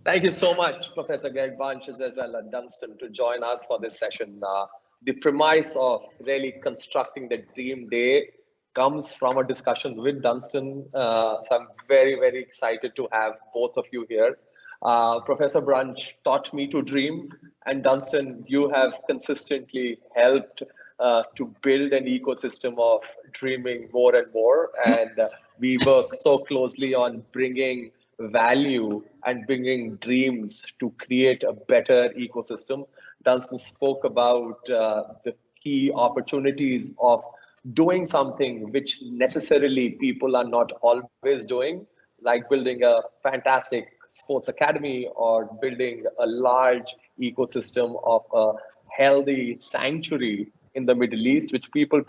Thank you so much, Professor Greg Bunches, as well as Dunstan, to join us for this session. The premise of really constructing the dream day comes from a discussion with Dunstan. So I'm very, very excited to have both of you here. Professor Brunch taught me to dream, and Dunstan, you have consistently helped to build an ecosystem of dreaming more and more. And we work so closely on bringing value and bringing dreams to create a better ecosystem. Dunstan spoke about the key opportunities of doing something which necessarily people are not always doing, like building a fantastic sports academy or building a large ecosystem of a healthy sanctuary in the Middle East, which people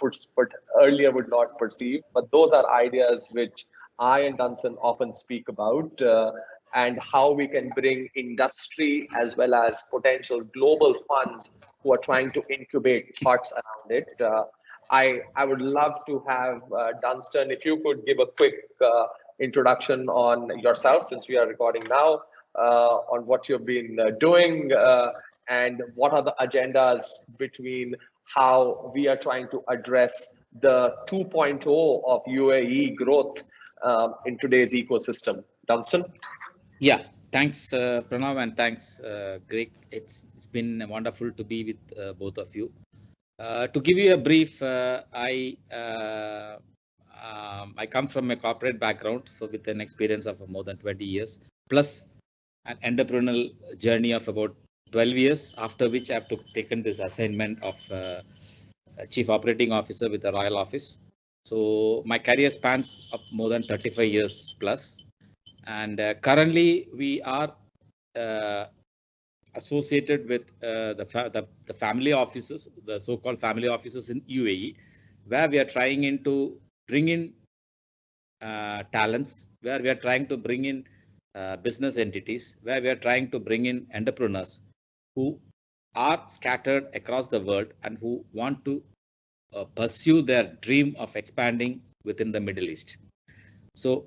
earlier would not perceive. But those are ideas which I and Dunson often speak about, and how we can bring industry as well as potential global funds who are trying to incubate thoughts around it. I would love to have Dunstan, if you could give a quick introduction on yourself, since we are recording now, on what you've been doing, and what are the agendas between how we are trying to address the 2.0 of UAE growth in today's ecosystem. Dunstan? Yeah, thanks, Pranav, and thanks, Greg. It's been wonderful to be with both of you. To give you a brief, I come from a corporate background with an experience of more than 20 years, plus an entrepreneurial journey of about 12 years, after which I have taken this assignment of Chief Operating Officer with the Royal Office. So my career spans of more than 35 years plus. And currently we are associated with the family offices, the so-called family offices in UAE, where we are trying to bring in talents, where we are trying to bring in business entities, where we are trying to bring in entrepreneurs who are scattered across the world and who want to pursue their dream of expanding within the Middle East. So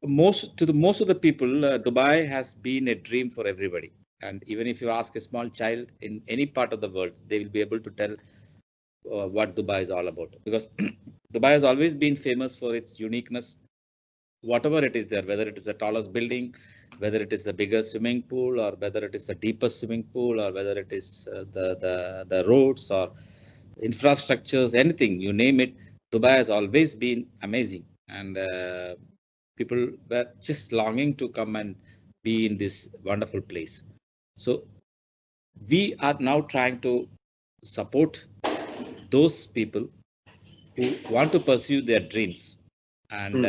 most of the people, Dubai has been a dream for everybody. And even if you ask a small child in any part of the world, they will be able to tell what Dubai is all about. Because Dubai has always been famous for its uniqueness, whatever it is there, whether it is the tallest building, whether it is the biggest swimming pool, or whether it is the deepest swimming pool, or whether it is the roads or infrastructures, anything, you name it, Dubai has always been amazing. And people were just longing to come and be in this wonderful place. So we are now trying to support those people who want to pursue their dreams. And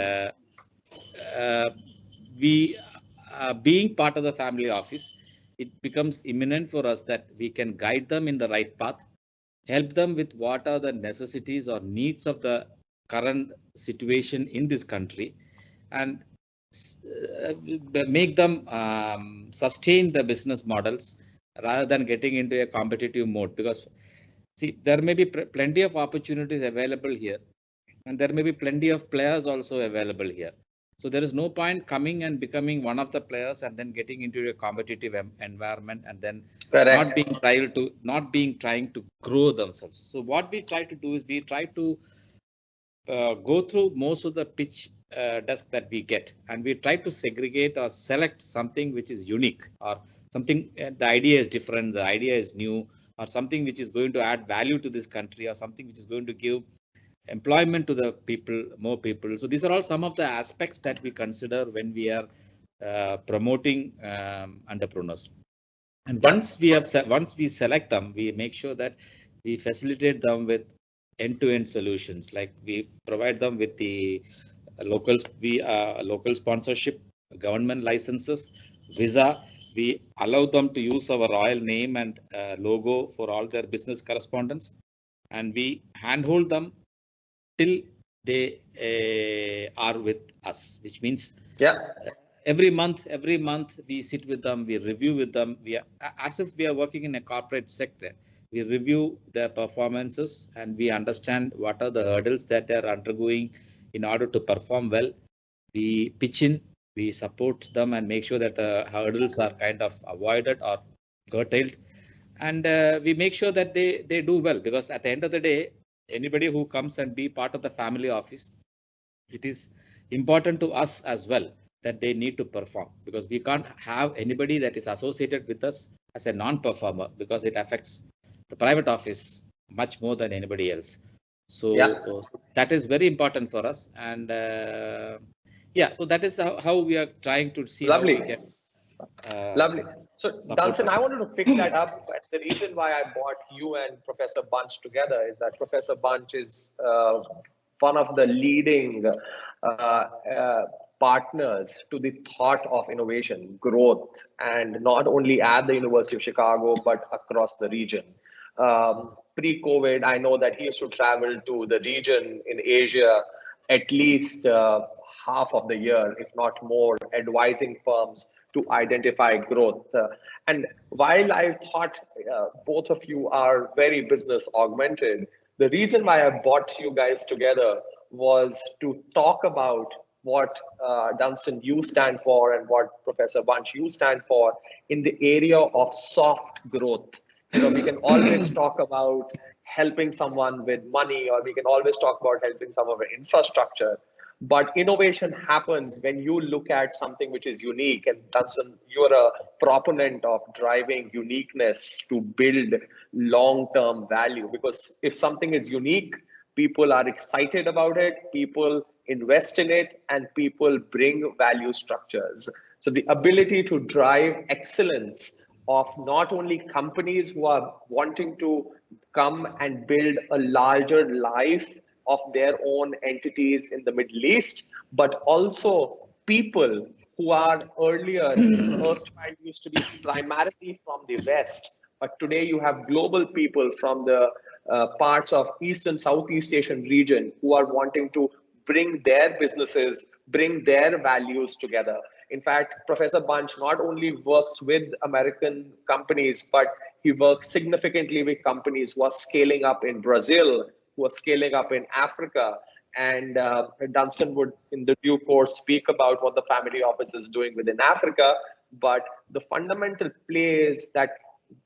we, being part of the family office, it becomes imminent for us that we can guide them in the right path, help them with what are the necessities or needs of the current situation in this country, and make them sustain the business models rather than getting into a competitive mode. Because see, there may be plenty of opportunities available here, and there may be plenty of players also available here. So there is no point coming and becoming one of the players and then getting into a competitive environment and then Correct. not being trying to grow themselves. So what we try to do is we try to go through most of the pitch desk that we get, and we try to segregate or select something which is unique, or something the idea is different, the idea is new, or something which is going to add value to this country, or something which is going to give employment to the people, more people. So these are all some of the aspects that we consider when we are promoting entrepreneurs. And once we select them, we make sure that we facilitate them with end-to-end solutions. Like we provide them with the local sponsorship, government licenses, visa. We allow them to use our royal name and logo for all their business correspondence, and we handhold them till they are with us, which means every month we sit with them, we review with them. We are, as if we are working in a corporate sector, we review their performances and we understand what are the hurdles that they are undergoing in order to perform well. We pitch in We support them and make sure that the hurdles are kind of avoided or curtailed. And we make sure that they do well, because at the end of the day, anybody who comes and be part of the family office, it is important to us as well that they need to perform, because we can't have anybody that is associated with us as a non-performer, because it affects the private office much more than anybody else. So that is very important for us. And yeah, so that is how we are trying to see Lovely. how we can Lovely. So, Dunstan, I wanted to pick that up. The reason why I brought you and Professor Bunch together is that Professor Bunch is one of the leading partners to the thought of innovation, growth, and not only at the University of Chicago, but across the region. Pre-COVID, I know that he used to travel to the region in Asia at least half of the year, if not more, advising firms to identify growth. And while I thought both of you are very business augmented, the reason why I brought you guys together was to talk about what Dunstan you stand for and what Professor Bunch you stand for in the area of soft growth. You know, we can always talk about helping someone with money, or we can always talk about helping someone with infrastructure. But innovation happens when you look at something which is unique, and you're a proponent of driving uniqueness to build long-term value. Because if something is unique, people are excited about it, people invest in it, and people bring value structures. So the ability to drive excellence of not only companies who are wanting to come and build a larger life of their own entities in the Middle East, but also people who are earlier, erstwhile used to be primarily from the West, but today you have global people from the parts of East and Southeast Asian region who are wanting to bring their businesses, bring their values together. In fact, Professor Bunch not only works with American companies, but he works significantly with companies who are scaling up in Brazil, who are scaling up in Africa. And Dunstan would, in the due course, speak about what the family office is doing within Africa. But the fundamental play is that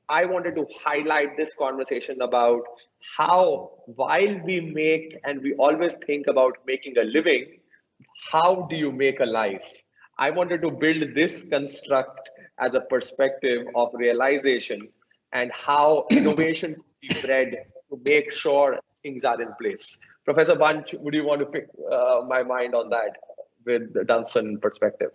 I wanted to highlight this conversation about how, while we make and we always think about making a living, how do you make a life? I wanted to build this construct as a perspective of realization and how innovation could be bred to make sure things are in place. Professor Bunch, would you want to pick my mind on that with the Dunstan perspective?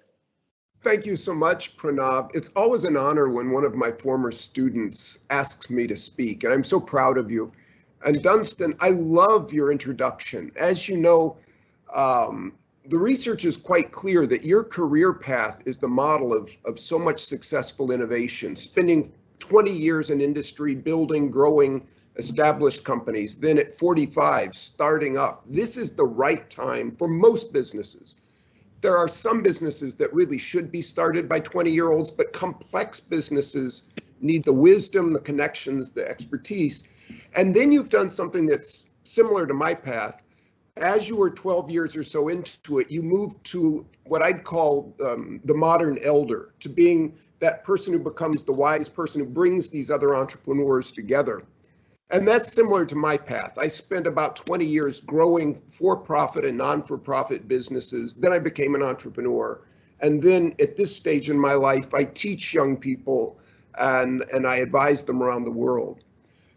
Thank you so much, Pranav. It's always an honor when one of my former students asks me to speak, and I'm so proud of you. And Dunstan, I love your introduction. As you know, the research is quite clear that your career path is the model of so much successful innovation, spending 20 years in industry, building, growing, established companies, then at 45, starting up. This is the right time for most businesses. There are some businesses that really should be started by 20-year-olds, but complex businesses need the wisdom, the connections, the expertise. And then you've done something that's similar to my path. As you were 12 years or so into it, you moved to what I'd call the modern elder, to being that person who becomes the wise person who brings these other entrepreneurs together. And that's similar to my path. I spent about 20 years growing for-profit and non-for-profit businesses. Then I became an entrepreneur. And then at this stage in my life, I teach young people and I advise them around the world.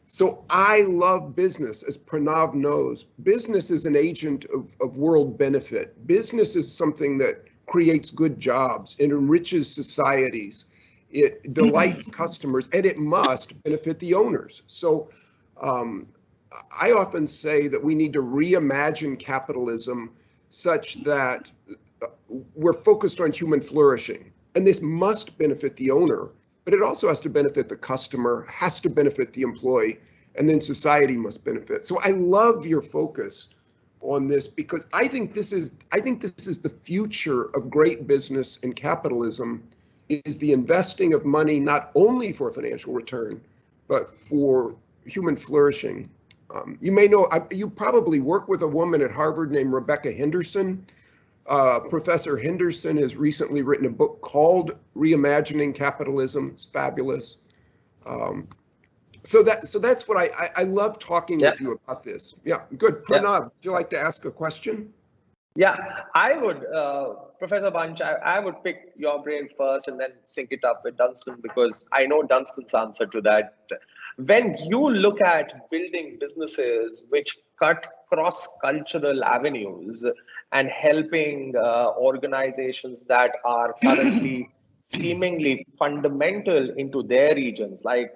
So I love business, as Pranav knows. Business is an agent of world benefit. Business is something that creates good jobs, it enriches societies, it delights customers, and it must benefit the owners. So I often say that we need to reimagine capitalism such that we're focused on human flourishing. And this must benefit the owner, but it also has to benefit the customer, has to benefit the employee, and then society must benefit. So I love your focus on this because I think this is the future of great business and capitalism, is the investing of money not only for financial return, but for human flourishing. You may know, you probably work with a woman at Harvard named Rebecca Henderson. Professor Henderson has recently written a book called Reimagining Capitalism. It's fabulous. So that's what I love talking Yeah. with you about this. Yeah, good. Yeah. Pranav, would you like to ask a question? Yeah, I would, Professor Bunch, I would pick your brain first and then sync it up with Dunstan because I know Dunstan's answer to that. When you look at building businesses which cut cross-cultural avenues and helping organizations that are currently seemingly fundamental into their regions, like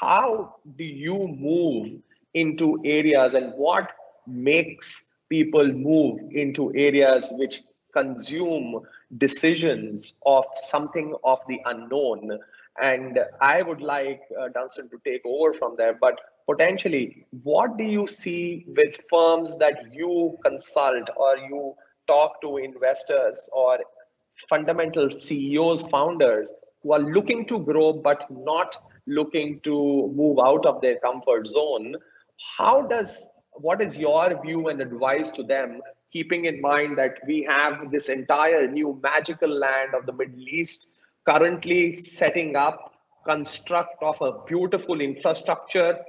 how do you move into areas and what makes people move into areas which consume decisions of something of the unknown? And I would like Dunstan to take over from there, but potentially, what do you see with firms that you consult or you talk to investors or fundamental CEOs, founders who are looking to grow but not looking to move out of their comfort zone? What is your view and advice to them, keeping in mind that we have this entire new magical land of the Middle East currently setting up construct of a beautiful infrastructure,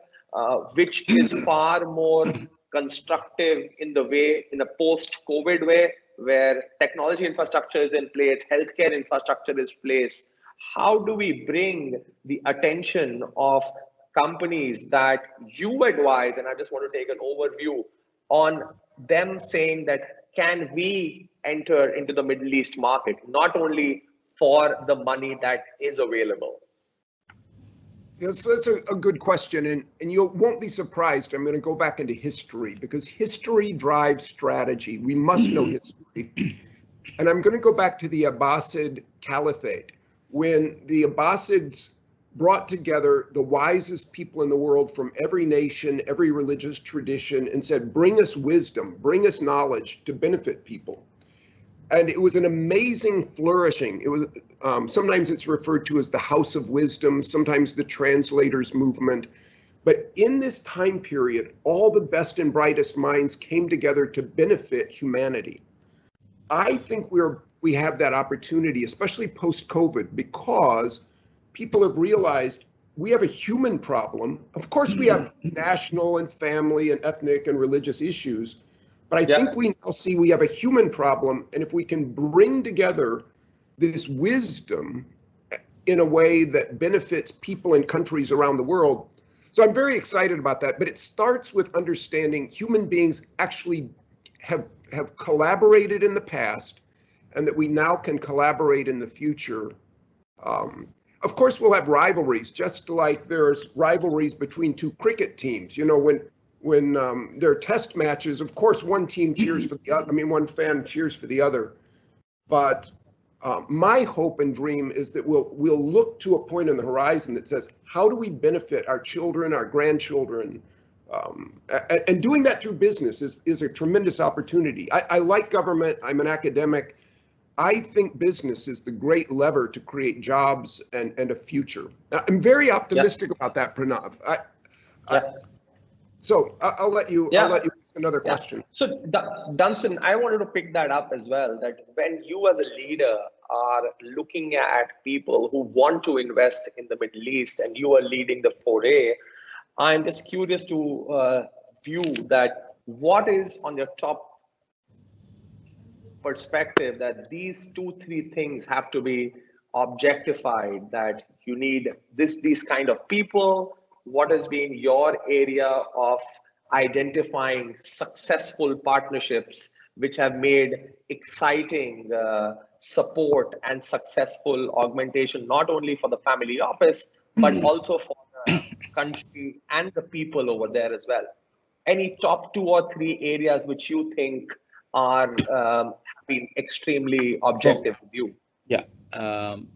which is far more constructive in a post-COVID way, where technology infrastructure is in place, healthcare infrastructure is place. How do we bring the attention of companies that you advise, and I just want to take an overview on them saying that can we enter into the Middle East market, not only for the money that is available? Yes, so that's a good question, and you won't be surprised. I'm going to go back into history because history drives strategy. We must know history. And I'm going to go back to the Abbasid Caliphate, when the Abbasids brought together the wisest people in the world from every nation, every religious tradition, and said, bring us wisdom, bring us knowledge to benefit people. And it was an amazing flourishing. It was sometimes it's referred to as the House of Wisdom, sometimes the Translators Movement. But in this time period, all the best and brightest minds came together to benefit humanity. I think we have that opportunity, especially post-COVID, because people have realized we have a human problem. Of course, we have national and family and ethnic and religious issues, but I think we now see we have a human problem. And if we can bring together this wisdom in a way that benefits people and countries around the world. So I'm very excited about that, but it starts with understanding human beings actually have collaborated in the past and that we now can collaborate in the future. Of course, we'll have rivalries, just like there's rivalries between two cricket teams. You know, when there are test matches, of course, one team cheers for the other. I mean, one fan cheers for the other. But my hope and dream is that we'll look to a point on the horizon that says, how do we benefit our children, our grandchildren? And doing that through business is a tremendous opportunity. I like government. I'm an academic. I think business is the great lever to create jobs and a future. I'm very optimistic about that, Pranav. So I'll let you ask another question. So Dunstan, I wanted to pick that up as well, that when you as a leader are looking at people who want to invest in the Middle East and you are leading the foray, I'm just curious to view that what is on your top perspective that these 2-3 things have to be objectified, that you need these kind of people. What has been your area of identifying successful partnerships which have made exciting support and successful augmentation, not only for the family office, but also for the country and the people over there as well? Any top 2 or 3 areas which you think are have been extremely objective with you? Yeah.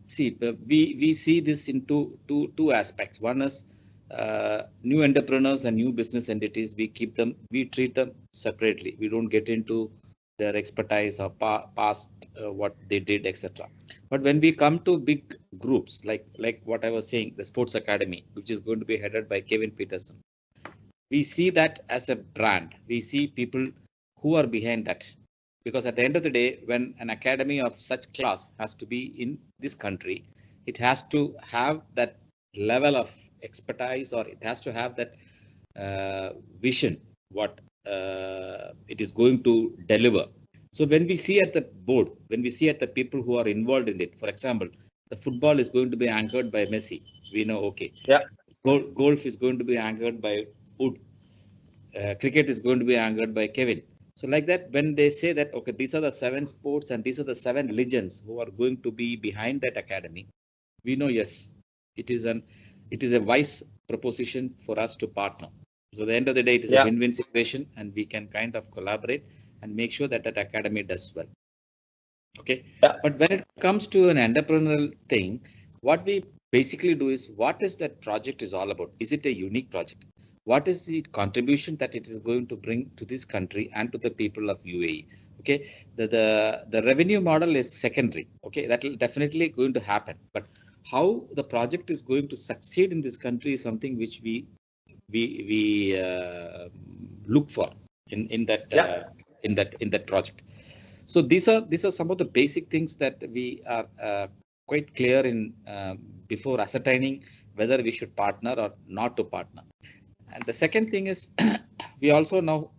See, we see this in two aspects. One is new entrepreneurs and new business entities. We treat them separately. We don't get into their expertise or past what they did, etc. But when we come to big groups like what I was saying, the Sports Academy, which is going to be headed by Kevin Peterson, we see that as a brand. We see people who are behind that. Because at the end of the day, when an academy of such class has to be in this country, it has to have that level of expertise, or it has to have that vision, what it is going to deliver. So when we see at the board, when we see at the people who are involved in it, for example, the football is going to be anchored by Messi. We know, okay. Yeah. Golf is going to be anchored by Wood. Cricket is going to be anchored by Kevin. So like that, when they say that, okay, these are the 7 sports and these are the 7 legends who are going to be behind that academy, we know, yes, it is a wise proposition for us to partner. So at the end of the day, it is a win-win situation, and we can kind of collaborate and make sure that that academy does well. Okay. Yeah. But when it comes to an entrepreneurial thing, what we basically do is, what is that project is all about? Is it a unique project? What is the contribution that it is going to bring to this country and to the people of UAE? Okay, the revenue model is secondary. Okay, that will definitely going to happen. But how the project is going to succeed in this country is something which we look for in that project. So these are some of the basic things that we are quite clear in before ascertaining whether we should partner or not to partner. And the second thing is, we also now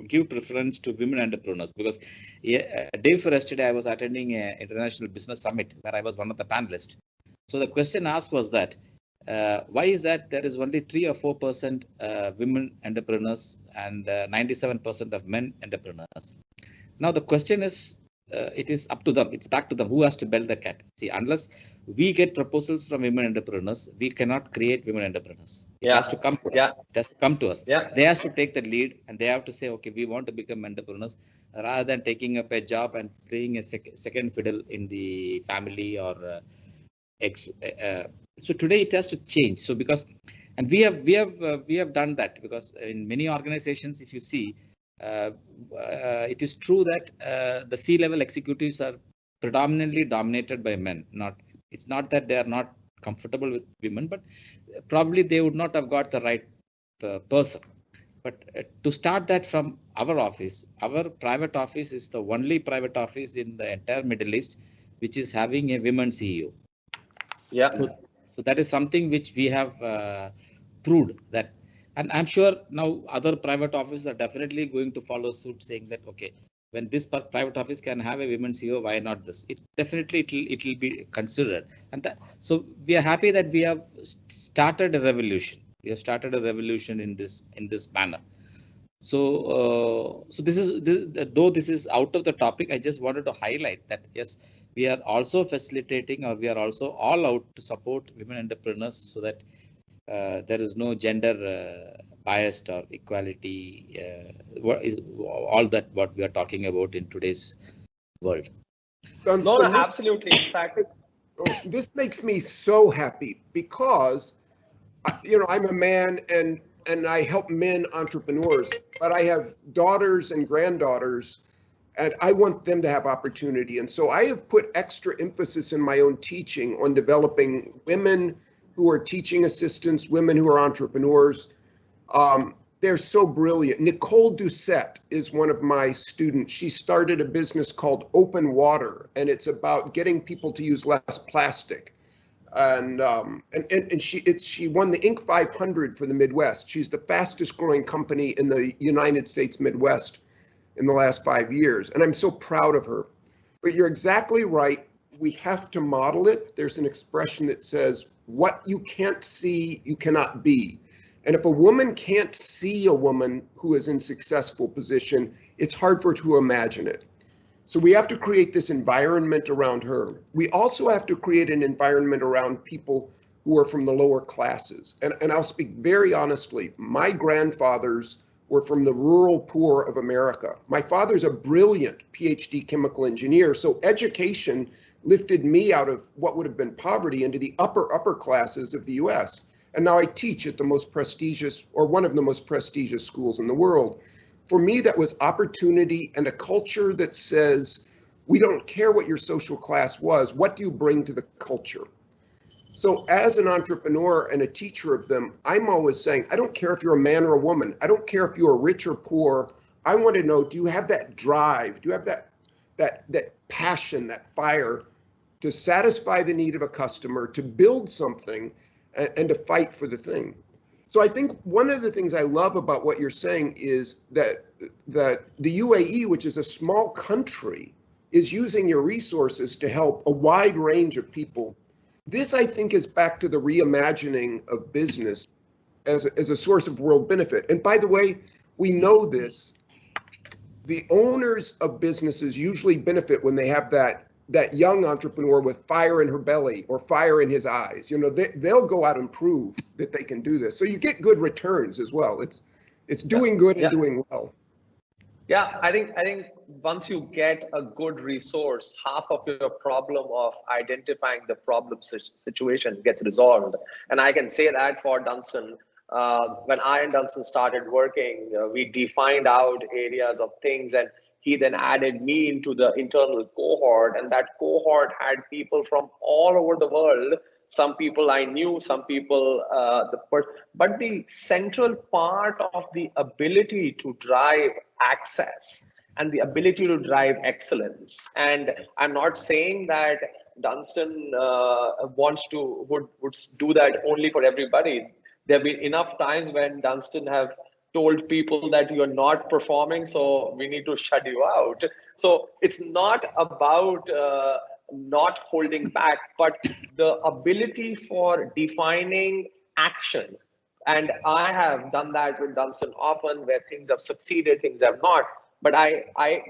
give preference to women entrepreneurs, because day before yesterday I was attending an international business summit where I was one of the panelists. So the question asked was that why is that there is only 3 or 4% women entrepreneurs and 97% of men entrepreneurs? Now the question is, it is up to them. It's back to them. Who has to bell the cat? See, unless we get proposals from women entrepreneurs, we cannot create women entrepreneurs. It has to come to us. It has to come to us. They have to take the lead, and they have to say, okay, we want to become entrepreneurs, rather than taking up a job and playing a second fiddle in the family or so today it has to change. So because, and we have done that, because in many organizations, if you see, it is true that the C-level executives are predominantly dominated by men. It's not that they are not comfortable with women, but probably they would not have got the right person. But to start that from our office, our private office is the only private office in the entire Middle East which is having a women CEO. Yeah. So that is something which we have proved that. And I'm sure now other private offices are definitely going to follow suit, saying that, okay, when this private office can have a women CEO, why not this? It definitely it will be considered. And so we are happy that we have started a revolution. We have started a revolution in this manner. So this is, though this is out of the topic, I just wanted to highlight that yes, we are also facilitating, or we are also all out to support women entrepreneurs, so that there is no gender biased or equality. What is all that what we are talking about in today's world? No, absolutely. In fact, this makes me so happy, because I'm a man and I help men entrepreneurs, but I have daughters and granddaughters, and I want them to have opportunity. And so I have put extra emphasis in my own teaching on developing women who are teaching assistants, women who are entrepreneurs. They're so brilliant. Nicole Doucette is one of my students. She started a business called Open Water, and it's about getting people to use less plastic. And she won the Inc. 500 for the Midwest. She's the fastest growing company in the United States Midwest in the last 5 years. And I'm so proud of her. But you're exactly right. We have to model it. There's an expression that says, what you can't see, you cannot be. And if a woman can't see a woman who is in successful position, it's hard for her to imagine it. So we have to create this environment around her. We also have to create an environment around people who are from the lower classes. And I'll speak very honestly, my grandfathers were from the rural poor of America. My father's a brilliant PhD chemical engineer, so education lifted me out of what would have been poverty into the upper classes of the US. And now I teach at the most prestigious, or one of the most prestigious schools in the world. For me, that was opportunity and a culture that says, we don't care what your social class was, what do you bring to the culture? So as an entrepreneur and a teacher of them, I'm always saying, I don't care if you're a man or a woman. I don't care if you're rich or poor. I want to know, do you have that drive? Do you have that passion, that fire to satisfy the need of a customer, to build something and to fight for the thing? So I think one of the things I love about what you're saying is that the UAE, which is a small country, is using your resources to help a wide range of people. This, I think, is back to the reimagining of business as a source of world benefit. And by the way, we know this. The owners of businesses usually benefit when they have that young entrepreneur with fire in her belly or fire in his eyes. You know, they'll go out and prove that they can do this. So you get good returns as well. It's doing good and doing well. Yeah, I think once you get a good resource, half of your problem of identifying the problem situation gets resolved. And I can say that for Dunstan, when I and Dunstan started working, we defined out areas of things, and he then added me into the internal cohort, and that cohort had people from all over the world. Some people I knew, some people, but the central part of the ability to drive access and the ability to drive excellence. And I'm not saying that Dunstan would do that only for everybody. There have been enough times when Dunstan have told people that you're not performing, so we need to shut you out. So it's not about not holding back, but the ability for defining action. And I have done that with Dunstan often, where things have succeeded, things have not. But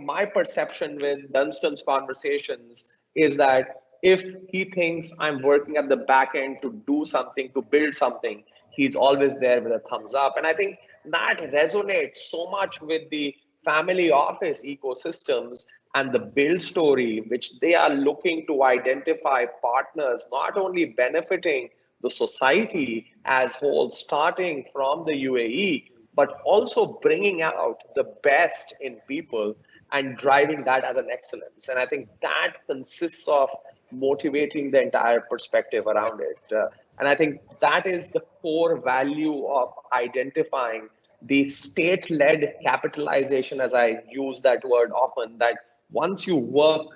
my perception with Dunstan's conversations is that if he thinks I'm working at the back end to do something, to build something, he's always there with a thumbs up. And I think that resonates so much with the family office ecosystems and the build story, which they are looking to identify partners, not only benefiting the society as whole, starting from the UAE, but also bringing out the best in people and driving that as an excellence. And I think that consists of motivating the entire perspective around it. And I think that is the core value of identifying the state-led capitalization, as I use that word often, that once you work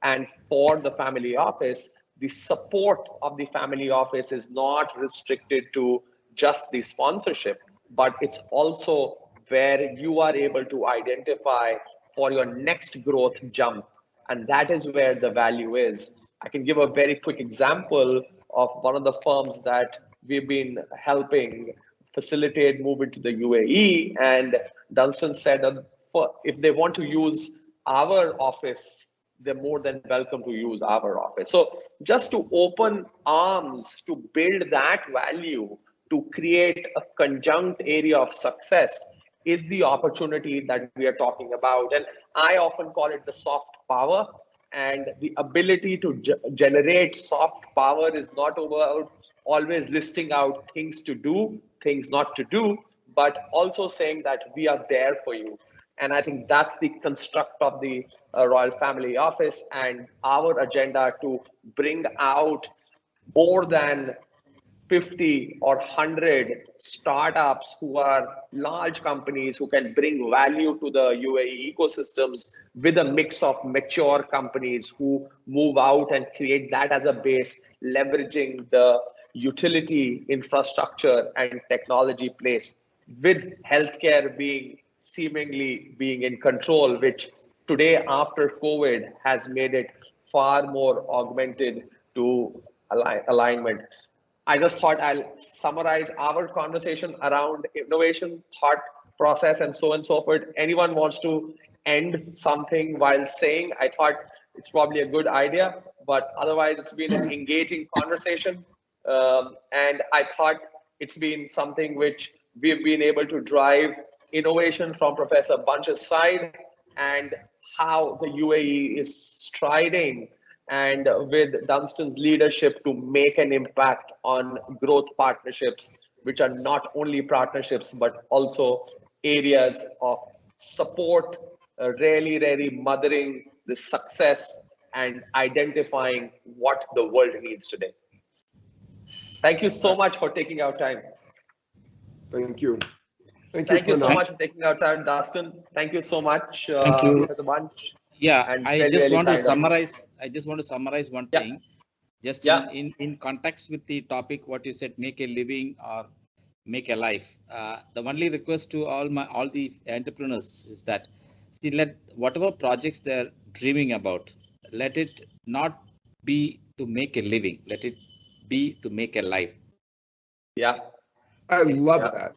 and for the family office, the support of the family office is not restricted to just the sponsorship, but it's also where you are able to identify for your next growth jump. And that is where the value is. I can give a very quick example of one of the firms that we've been helping facilitate move into the UAE. And Dunstan said that if they want to use our office, they're more than welcome to use our office. So just to open arms to build that value, to create a conjunct area of success is the opportunity that we are talking about. And I often call it the soft power. And the ability to generate soft power is not about always listing out things to do, things not to do, but also saying that we are there for you. And I think that's the construct of the Royal Family Office and our agenda to bring out more than 50 or 100 startups who are large companies who can bring value to the UAE ecosystems, with a mix of mature companies who move out and create that as a base, leveraging the utility infrastructure and technology place, with healthcare seemingly being in control, which today after COVID has made it far more augmented to alignment. I just thought I'll summarize our conversation around innovation, thought process, and so on and so forth. Anyone wants to end something while saying, I thought it's probably a good idea, but otherwise it's been an engaging conversation. And I thought it's been something which we've been able to drive innovation from Professor Bunch's side, and how the UAE is striding and with Dunstan's leadership to make an impact on growth partnerships, which are not only partnerships, but also areas of support, really mothering the success and identifying what the world needs today. Thank you so much for taking our time. Thank you. Thank you so Pranav. much for taking our time, Dunstan. Thank you so much, Thank you. Professor Bunch. Yeah, And I really, just really want to kind of you. summarize. I just want to summarize one Yeah. thing. Just Yeah. in context with the topic, what you said, make a living or make a life. The only request to all the entrepreneurs is that, see, let whatever projects they're dreaming about, let it not be to make a living. Let it be to make a life. Yeah. I love Yeah. that.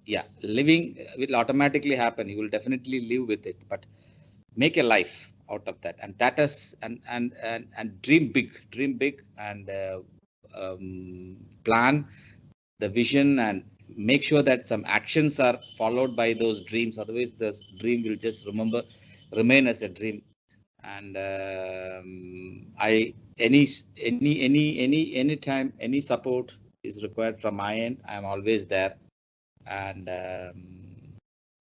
Yeah, living will automatically happen. You will definitely live with it, but make a life out of that, and that is and dream big, and plan the vision, and make sure that some actions are followed by those dreams. Otherwise, the dream will just remain as a dream. And I anytime any support is required from my end, I'm always there. And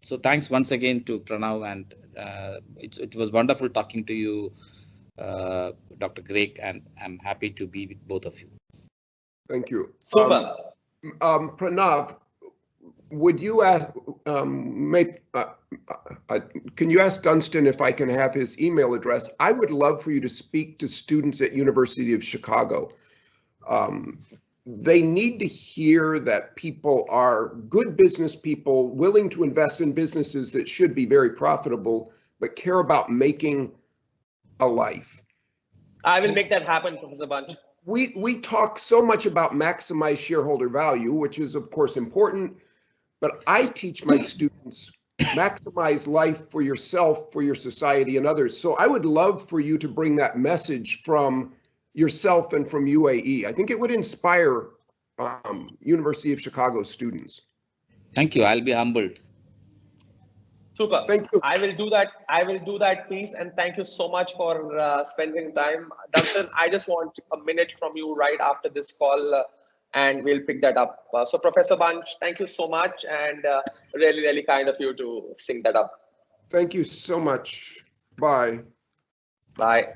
so thanks once again to Pranav, and it was wonderful talking to you, Dr. Greg, and I'm happy to be with both of you. Thank you. Super. Pranav, would you ask can you ask Dunstan if I can have his email address? I would love for you to speak to students at University of Chicago. They need to hear that people are good business people, willing to invest in businesses that should be very profitable, but care about making a life. I will make that happen, Professor Bunch. We talk so much about maximize shareholder value, which is of course important, but I teach my students maximize life for yourself, for your society, and others. So I would love for you to bring that message from yourself and from UAE. I think it would inspire University of Chicago students. Thank you. I'll be humbled. Super. Thank you. I will do that. I will do that, please. And thank you so much for spending time. Dunstan, I just want a minute from you right after this call, and we'll pick that up. So Professor Bunch, thank you so much, and really, really kind of you to sync that up. Thank you so much. Bye. Bye.